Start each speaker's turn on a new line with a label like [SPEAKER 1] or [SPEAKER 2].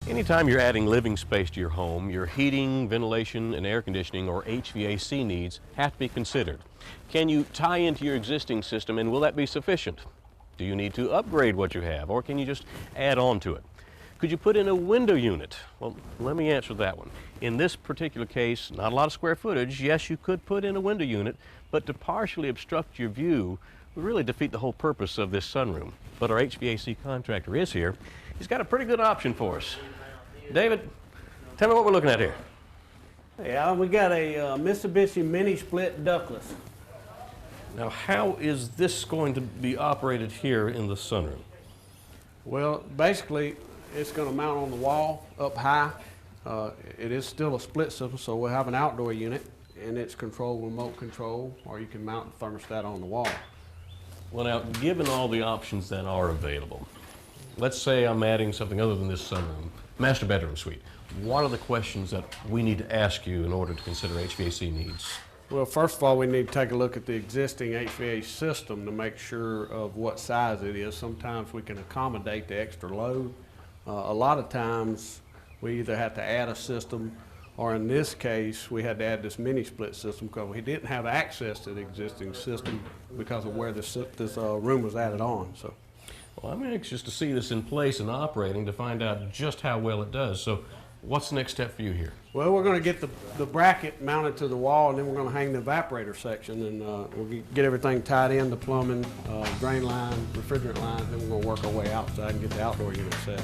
[SPEAKER 1] Anytime you're adding living space to your home, your heating, ventilation, and air conditioning, or HVAC needs have to be considered. Can you tie into your existing system, and will that be sufficient? Do you need to upgrade what you have, or can you just add on to it? Could you put in a window unit? Well, let me answer that one. In this particular case, not a lot of square footage. Yes, you could put in a window unit, but to partially obstruct your view would really defeat the whole purpose of this sunroom. But our HVAC contractor is here. He's got a pretty good option for us. David, tell me what we're looking at here.
[SPEAKER 2] Yeah, we got a Mitsubishi mini split ductless.
[SPEAKER 1] Now, how is this going to be operated here in the sunroom?
[SPEAKER 2] Well, basically, it's going to mount on the wall up high. It is still a split system, so we'll have an outdoor unit, and it's controlled remote control, or you can mount the thermostat on the wall.
[SPEAKER 1] Well, now, given all the options that are available, let's say I'm adding something other than this sunroom, master bedroom suite. What are the questions that we need to ask you in order to consider HVAC needs?
[SPEAKER 2] Well, first of all, we need to take a look at the existing HVAC system to make sure of what size it is. Sometimes we can accommodate the extra load. A lot of times we either have to add a system, or in this case, we had to add this mini split system because we didn't have access to the existing system because of where this room was added on. So.
[SPEAKER 1] Well, I'm anxious to see this in place and operating to find out just how well it does. So what's the next step for you here?
[SPEAKER 2] Well, we're going to get the bracket mounted to the wall, and then we're going to hang the evaporator section, and we'll get everything tied in, the plumbing, drain line, refrigerant lines, then we're going to work our way outside and get the outdoor unit set.